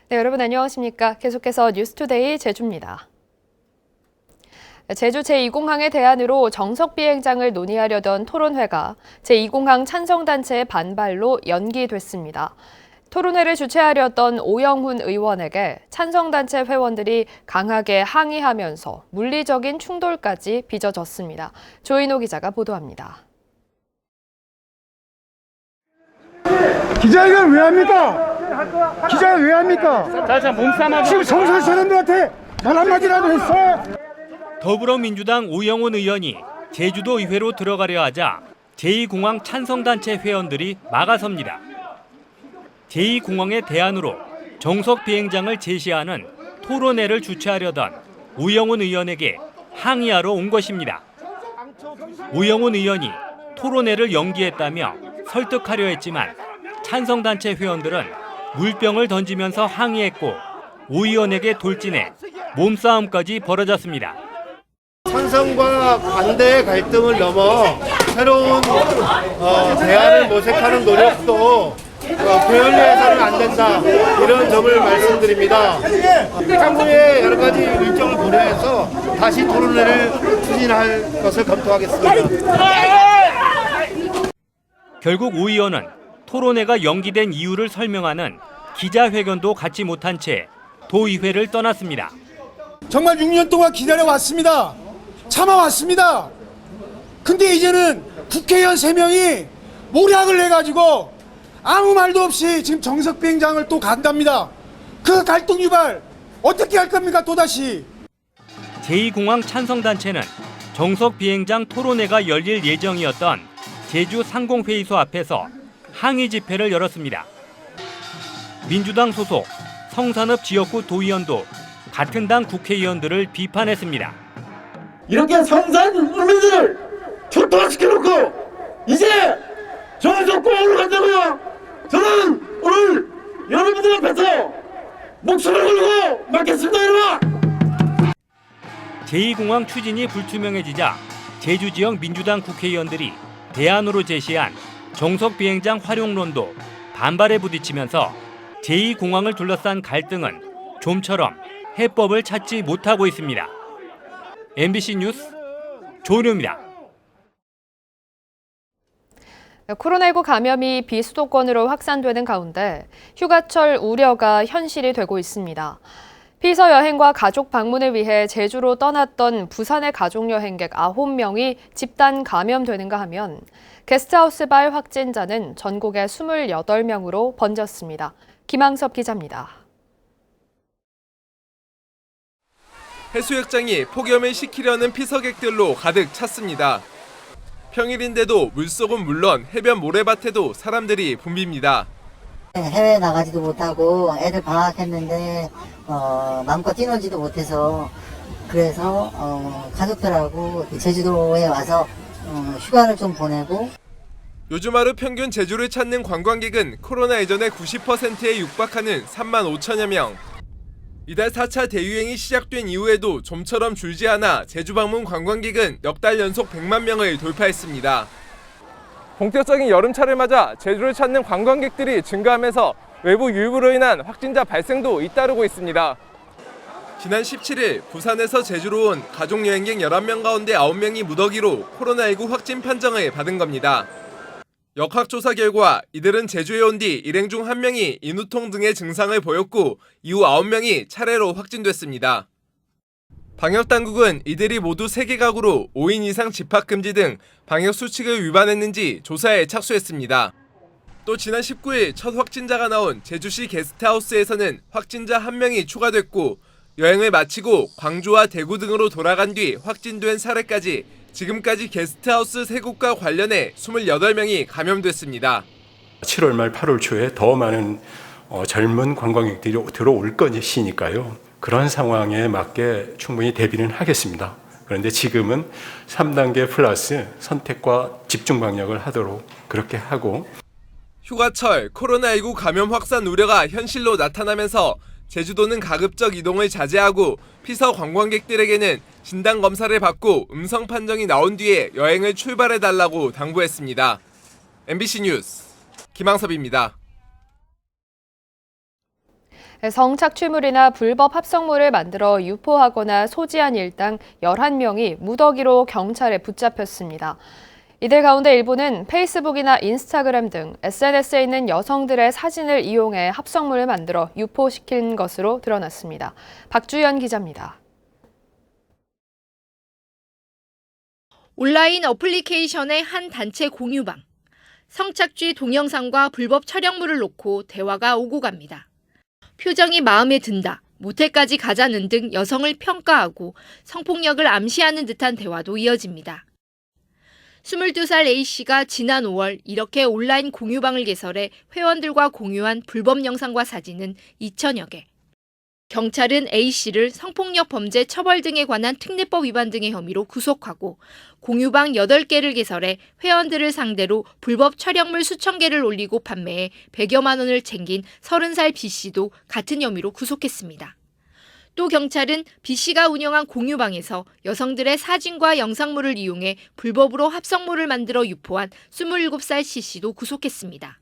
네, 여러분 안녕하십니까? 계속해서 뉴스투데이 제주입니다. 제주 제2공항의 대안으로 정석 비행장을 논의하려던 토론회가 제2공항 찬성단체의 반발로 연기됐습니다. 토론회를 주최하려던 오영훈 의원에게 찬성단체 회원들이 강하게 항의하면서 물리적인 충돌까지 빚어졌습니다. 조인호 기자가 보도합니다. 기자회견 왜 합니까? 기자회견 왜 합니까? 지금 성서 사람들한테 말 한마디라도 했어? 더불어민주당 오영훈 의원이 제주도 의회로 들어가려 하자 제2공항 찬성단체 회원들이 막아섭니다. 제2공항의 대안으로 정석 비행장을 제시하는 토론회를 주최하려던 오영훈 의원에게 항의하러 온 것입니다. 오영훈 의원이 토론회를 연기했다며 설득하려 했지만 찬성단체 회원들은 물병을 던지면서 항의했고 오 의원에게 돌진해 몸싸움까지 벌어졌습니다. 찬성과 반대의 갈등을 넘어 새로운 대안을 모색하는 노력도 게을리해서는 안 된다, 이런 점을 말씀드립니다. 향후에 여러 가지 일정을 고려해서 다시 토론회를 추진할 것을 검토하겠습니다. 결국 오 의원은 토론회가 연기된 이유를 설명하는 기자회견도 갖지 못한 채 도의회를 떠났습니다. 정말 6년 동안 기다려왔습니다. 참아왔습니다. 근데 이제는 국회의원 3명이 모략을 해가지고 아무 말도 없이 지금 정석 비행장을 또 간답니다. 그 갈등 유발 어떻게 할 겁니까 또다시? 제2공항 찬성단체는 정석 비행장 토론회가 열릴 예정이었던 제주 상공회의소 앞에서 항의 집회를 열었습니다. 민주당 소속 성산읍 지역구 도의원도 같은 당 국회의원들을 비판했습니다. 이렇게 성산 어민들을 초토화시켜놓고 이제 정석공항으로 간다고요? 저는 오늘 여러분들 앞에서 목숨을 걸고 막겠습니다, 여러분! 제2공항 추진이 불투명해지자 제주 지역 민주당 국회의원들이 대안으로 제시한 정석 비행장 활용론도 반발에 부딪히면서 제2공항을 둘러싼 갈등은 좀처럼 해법을 찾지 못하고 있습니다. MBC 뉴스 조은호입니다. 코로나19 감염이 비수도권으로 확산되는 가운데 휴가철 우려가 현실이 되고 있습니다. 피서 여행과 가족 방문을 위해 제주로 떠났던 부산의 가족여행객 9명이 집단 감염되는가 하면 게스트하우스발 확진자는 전국에 28명으로 번졌습니다. 김항섭 기자입니다. 해수욕장이 폭염을 식히려는 피서객들로 가득 찼습니다. 평일인데도 물속은 물론 해변 모래밭에도 사람들이 붐빕니다. 해외 나가지도 못하고 애들 방학했는데 마음껏 뛰놀지도 못해서 그래서 가족들하고 제주도에 와서 휴가를 좀 보내고. 요즘 하루 평균 제주를 찾는 관광객은 코로나 이전의 90%에 육박하는 3만 5천여 명. 이달 4차 대유행이 시작된 이후에도 좀처럼 줄지 않아 제주 방문 관광객은 넉 달 연속 100만 명을 돌파했습니다. 본격적인 여름철을 맞아 제주를 찾는 관광객들이 증가하면서 외부 유입으로 인한 확진자 발생도 잇따르고 있습니다. 지난 17일 부산에서 제주로 온 가족여행객 11명 가운데 9명이 무더기로 코로나19 확진 판정을 받은 겁니다. 역학조사 결과 이들은 제주에 온 뒤 일행 중 1명이 인후통 등의 증상을 보였고 이후 9명이 차례로 확진됐습니다. 방역당국은 이들이 모두 3개 가구로 5인 이상 집합금지 등 방역수칙을 위반했는지 조사에 착수했습니다. 또 지난 19일 첫 확진자가 나온 제주시 게스트하우스에서는 확진자 1명이 추가됐고 여행을 마치고 광주와 대구 등으로 돌아간 뒤 확진된 사례까지 지금까지 게스트하우스 3곳과 관련해 28명이 감염됐습니다. 7월 말 8월 초에 더 많은 젊은 관광객들이 들어올 것이니까요. 그런 상황에 맞게 충분히 대비는 하겠습니다. 그런데 지금은 3단계 플러스 선택과 집중 방역을 하도록 그렇게 하고. 휴가철 코로나19 감염 확산 우려가 현실로 나타나면서 제주도는 가급적 이동을 자제하고 피서 관광객들에게는 진단검사를 받고 음성 판정이 나온 뒤에 여행을 출발해달라고 당부했습니다. MBC 뉴스 김항섭입니다. 성착취물이나 불법 합성물을 만들어 유포하거나 소지한 일당 11명이 무더기로 경찰에 붙잡혔습니다. 이들 가운데 일부는 페이스북이나 인스타그램 등 SNS에 있는 여성들의 사진을 이용해 합성물을 만들어 유포시킨 것으로 드러났습니다. 박주연 기자입니다. 온라인 어플리케이션의 한 단체 공유방. 성착취 동영상과 불법 촬영물을 놓고 대화가 오고 갑니다. 표정이 마음에 든다, 모텔까지 가자는 등 여성을 평가하고 성폭력을 암시하는 듯한 대화도 이어집니다. 22살 A씨가 지난 5월 이렇게 온라인 공유방을 개설해 회원들과 공유한 불법 영상과 사진은 2천여 개. 경찰은 A씨를 성폭력 범죄 처벌 등에 관한 특례법 위반 등의 혐의로 구속하고 공유방 8개를 개설해 회원들을 상대로 불법 촬영물 수천 개를 올리고 판매해 100여만 원을 챙긴 30살 B씨도 같은 혐의로 구속했습니다. 또 경찰은 B씨가 운영한 공유방에서 여성들의 사진과 영상물을 이용해 불법으로 합성물을 만들어 유포한 27살 C씨도 구속했습니다.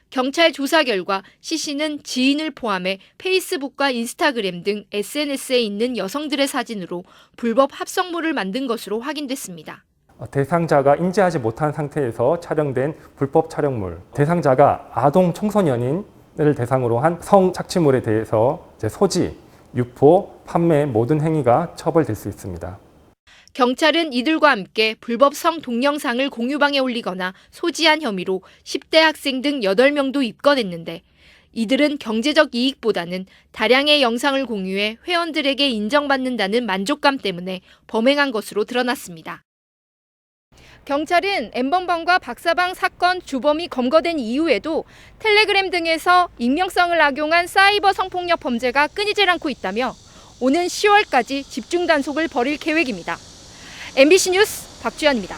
경찰 조사 결과 C씨는 지인을 포함해 페이스북과 인스타그램 등 SNS에 있는 여성들의 사진으로 불법 합성물을 만든 것으로 확인됐습니다. 대상자가 인지하지 못한 상태에서 촬영된 불법 촬영물, 대상자가 아동 청소년인을 대상으로 한 성착취물에 대해서 소지, 유포, 판매 모든 행위가 처벌될 수 있습니다. 경찰은 이들과 함께 불법 성 동영상을 공유방에 올리거나 소지한 혐의로 10대 학생 등 8명도 입건했는데 이들은 경제적 이익보다는 다량의 영상을 공유해 회원들에게 인정받는다는 만족감 때문에 범행한 것으로 드러났습니다. 경찰은 N번방과 박사방 사건 주범이 검거된 이후에도 텔레그램 등에서 익명성을 악용한 사이버 성폭력 범죄가 끊이질 않고 있다며 오는 10월까지 집중 단속을 벌일 계획입니다. MBC 뉴스 박주연입니다.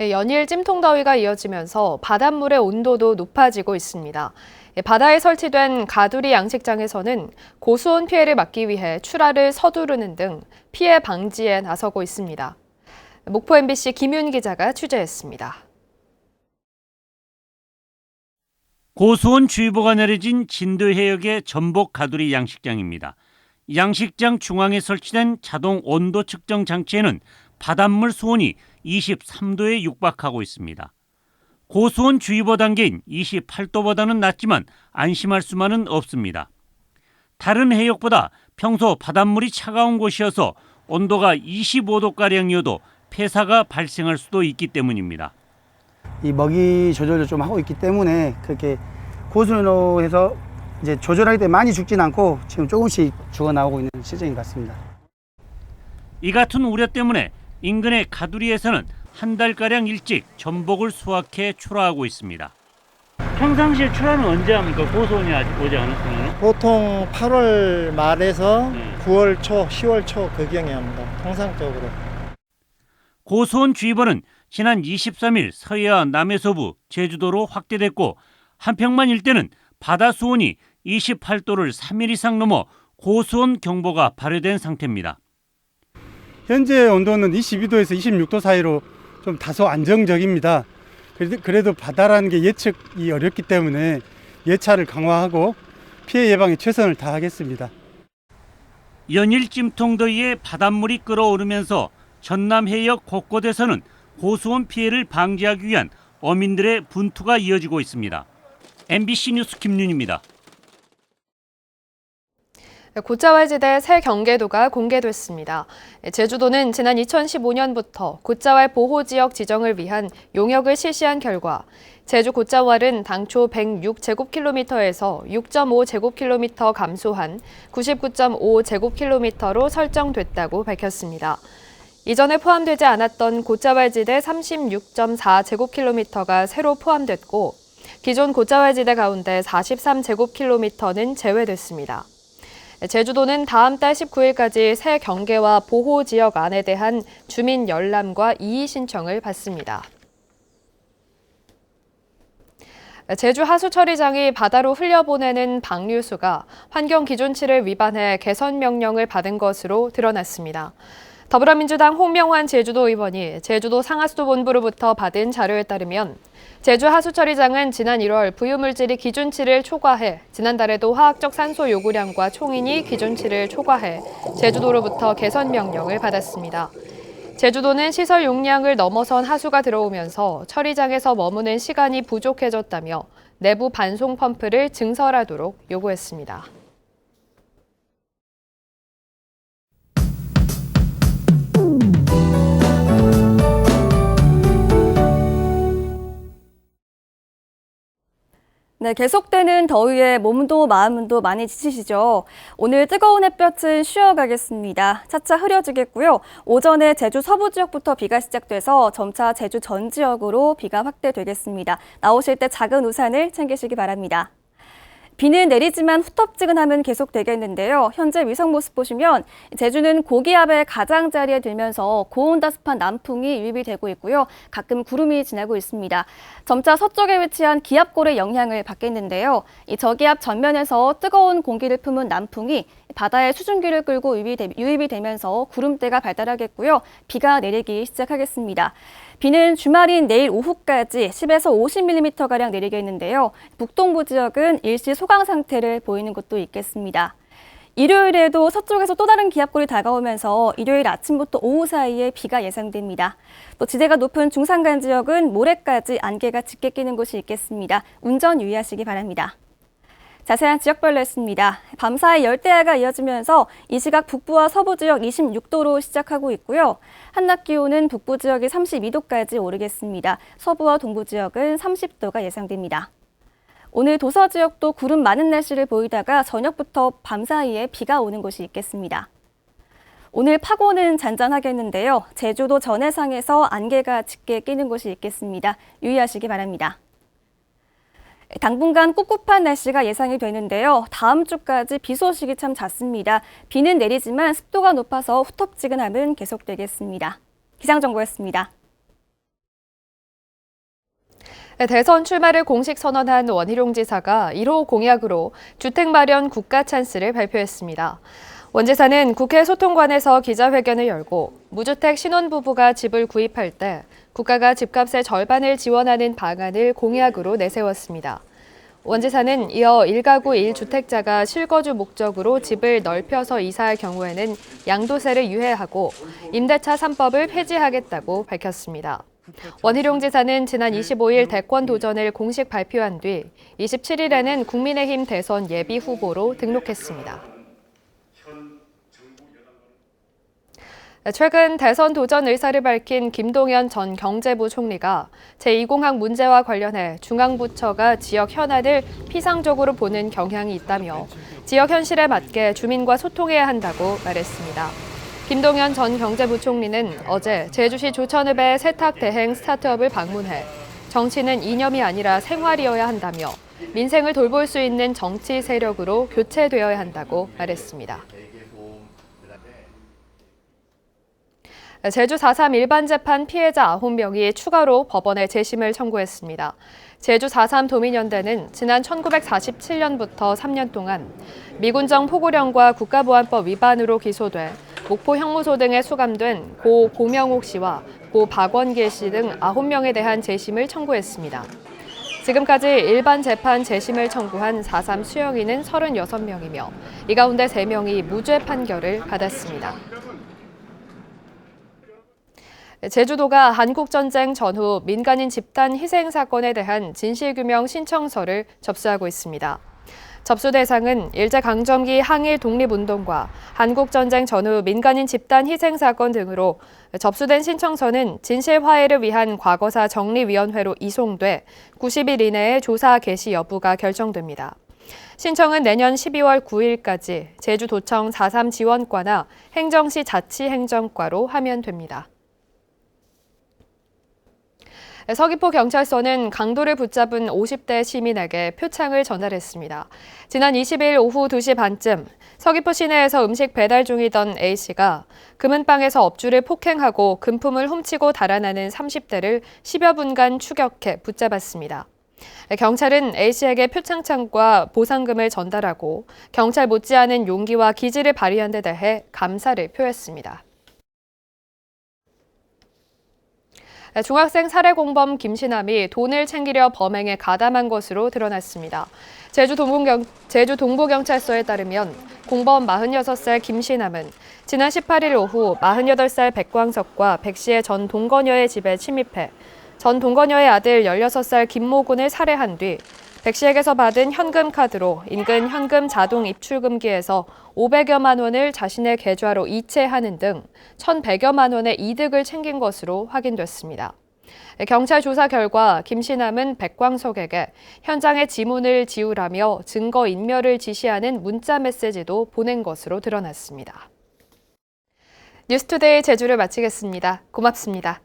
연일 찜통더위가 이어지면서 바닷물의 온도도 높아지고 있습니다. 바다에 설치된 가두리 양식장에서는 고수온 피해를 막기 위해 출하를 서두르는 등 피해 방지에 나서고 있습니다. 목포 MBC 김윤 기자가 취재했습니다. 고수온 주의보가 내려진 진도 해역의 전복 가두리 양식장입니다. 양식장 중앙에 설치된 자동 온도 측정 장치에는 바닷물 수온이 23도에 육박하고 있습니다. 고수온 주의보 단계인 28도보다는 낮지만 안심할 수만은 없습니다. 다른 해역보다 평소 바닷물이 차가운 곳이어서 온도가 25도가량이어도 폐사가 발생할 수도 있기 때문입니다. 이 먹이 조절을 좀 하고 있기 때문에 그렇게 고수온으로 해서 이제 조절하기 때문에 많이 죽진 않고 지금 조금씩 죽어 나오고 있는 시점인 것 같습니다. 이 같은 우려 때문에 인근의 가두리에서는 한 달가량 일찍 전복을 수확해 출하하고 있습니다. 평상시에 출하는 언제 합니까? 고수온이 아직 오지 않았으면? 보통 8월 말에서 9월 초, 10월 초 그경에 합니다. 통상적으로. 고수온 주의보는 지난 23일 서해와 남해서부, 제주도로 확대됐고 한평만 일대는 바다 수온이 28도를 3일 이상 넘어 고수온 경보가 발효된 상태입니다. 현재 온도는 22도에서 26도 사이로 좀 다소 안정적입니다. 그래도 바다라는 게 예측이 어렵기 때문에 예찰을 강화하고 피해 예방에 최선을 다하겠습니다. 연일 찜통더위에 바닷물이 끓어오르면서 전남 해역 곳곳에서는 고수온 피해를 방지하기 위한 어민들의 분투가 이어지고 있습니다. MBC 뉴스 김윤입니다. 곶자왈지대 새 경계도가 공개됐습니다. 제주도는 지난 2015년부터 곶자왈 보호지역 지정을 위한 용역을 실시한 결과 제주 곶자왈은 당초 106제곱킬로미터에서 6.5제곱킬로미터 감소한 99.5제곱킬로미터로 설정됐다고 밝혔습니다. 이전에 포함되지 않았던 곶자왈지대 36.4제곱킬로미터가 새로 포함됐고 기존 곶자왈지대 가운데 43제곱킬로미터는 제외됐습니다. 제주도는 다음 달 19일까지 새 경계와 보호지역 안에 대한 주민 열람과 이의 신청을 받습니다. 제주 하수처리장이 바다로 흘려보내는 방류수가 환경 기준치를 위반해 개선 명령을 받은 것으로 드러났습니다. 더불어민주당 홍명환 제주도 의원이 제주도 상하수도본부로부터 받은 자료에 따르면 제주 하수처리장은 지난 1월 부유물질이 기준치를 초과해 지난달에도 화학적 산소 요구량과 총인이 기준치를 초과해 제주도로부터 개선 명령을 받았습니다. 제주도는 시설 용량을 넘어선 하수가 들어오면서 처리장에서 머무는 시간이 부족해졌다며 내부 반송 펌프를 증설하도록 요구했습니다. 네, 계속되는 더위에 몸도 마음도 많이 지치시죠? 오늘 뜨거운 햇볕은 쉬어가겠습니다. 차차 흐려지겠고요. 오전에 제주 서부 지역부터 비가 시작돼서 점차 제주 전 지역으로 비가 확대되겠습니다. 나오실 때 작은 우산을 챙기시기 바랍니다. 비는 내리지만 후텁지근함은 계속되겠는데요. 현재 위성 모습 보시면 제주는 고기압의 가장자리에 들면서 고온다습한 남풍이 유입이 되고 있고요. 가끔 구름이 지나고 있습니다. 점차 서쪽에 위치한 기압골의 영향을 받겠는데요. 이 저기압 전면에서 뜨거운 공기를 품은 남풍이 바다의 수증기를 끌고 유입이 되면서 구름대가 발달하겠고요. 비가 내리기 시작하겠습니다. 비는 주말인 내일 오후까지 10에서 50mm가량 내리겠는데요. 북동부 지역은 일시 소강 상태를 보이는 곳도 있겠습니다. 일요일에도 서쪽에서 또 다른 기압골이 다가오면서 일요일 아침부터 오후 사이에 비가 예상됩니다. 또 지대가 높은 중산간 지역은 모레까지 안개가 짙게 끼는 곳이 있겠습니다. 운전 유의하시기 바랍니다. 자세한 지역별로 했습니다. 밤사이 열대야가 이어지면서 이 시각 북부와 서부 지역 26도로 시작하고 있고요. 한낮 기온은 북부 지역이 32도까지 오르겠습니다. 서부와 동부 지역은 30도가 예상됩니다. 오늘 도서 지역도 구름 많은 날씨를 보이다가 저녁부터 밤사이에 비가 오는 곳이 있겠습니다. 오늘 파고는 잔잔하겠는데요. 제주도 전해상에서 안개가 짙게 끼는 곳이 있겠습니다. 유의하시기 바랍니다. 당분간 꿉꿉한 날씨가 예상이 되는데요. 다음 주까지 비 소식이 참 잦습니다. 비는 내리지만 습도가 높아서 후텁지근함은 계속되겠습니다. 기상정보였습니다. 대선 출마를 공식 선언한 원희룡 지사가 1호 공약으로 주택 마련 국가 찬스를 발표했습니다. 원 지사는 국회 소통관에서 기자회견을 열고 무주택 신혼부부가 집을 구입할 때 국가가 집값의 절반을 지원하는 방안을 공약으로 내세웠습니다. 원 지사는 이어 1가구 1주택자가 실거주 목적으로 집을 넓혀서 이사할 경우에는 양도세를 유예하고 임대차 3법을 폐지하겠다고 밝혔습니다. 원희룡 지사는 지난 25일 대권 도전을 공식 발표한 뒤 27일에는 국민의힘 대선 예비 후보로 등록했습니다. 최근 대선 도전 의사를 밝힌 김동연 전 경제부 총리가 제2공항 문제와 관련해 중앙부처가 지역 현안을 피상적으로 보는 경향이 있다며 지역 현실에 맞게 주민과 소통해야 한다고 말했습니다. 김동연 전 경제부 총리는 어제 제주시 조천읍의 세탁 대행 스타트업을 방문해 정치는 이념이 아니라 생활이어야 한다며 민생을 돌볼 수 있는 정치 세력으로 교체되어야 한다고 말했습니다. 제주 4.3 일반재판 피해자 9명이 추가로 법원에 재심을 청구했습니다. 제주 4.3 도민연대는 지난 1947년부터 3년 동안 미군정 포고령과 국가보안법 위반으로 기소돼 목포 형무소 등에 수감된 고 고명옥 씨와 고 박원길 씨 등 9명에 대한 재심을 청구했습니다. 지금까지 일반 재판 재심을 청구한 4.3 수용인은 36명이며 이 가운데 3명이 무죄 판결을 받았습니다. 제주도가 한국전쟁 전후 민간인 집단 희생 사건에 대한 진실규명 신청서를 접수하고 있습니다. 접수 대상은 일제강점기 항일 독립운동과 한국전쟁 전후 민간인 집단 희생 사건 등으로 접수된 신청서는 진실화해를 위한 과거사 정리위원회로 이송돼 90일 이내에 조사 개시 여부가 결정됩니다. 신청은 내년 12월 9일까지 제주도청 4.3 지원과나 행정시 자치행정과로 하면 됩니다. 서귀포 경찰서는 강도를 붙잡은 50대 시민에게 표창을 전달했습니다. 지난 20일 오후 2시 반쯤 서귀포 시내에서 음식 배달 중이던 A씨가 금은방에서 업주를 폭행하고 금품을 훔치고 달아나는 30대를 10여 분간 추격해 붙잡았습니다. 경찰은 A씨에게 표창장과 보상금을 전달하고 경찰 못지않은 용기와 기지를 발휘한 데 대해 감사를 표했습니다. 중학생 살해 공범 김신남이 돈을 챙기려 범행에 가담한 것으로 드러났습니다. 제주 동부경찰서에 따르면 공범 46살 김신남은 지난 18일 오후 48살 백광석과 백씨의 전 동거녀의 집에 침입해 전 동거녀의 아들 16살 김모군을 살해한 뒤 백씨에게서 받은 현금 카드로 인근 현금 자동 입출금기에서 500여만 원을 자신의 계좌로 이체하는 등 1,100여만 원의 이득을 챙긴 것으로 확인됐습니다. 경찰 조사 결과 김신남은 백광석에게 현장의 지문을 지우라며 증거 인멸을 지시하는 문자 메시지도 보낸 것으로 드러났습니다. 뉴스투데이 제주를 마치겠습니다. 고맙습니다.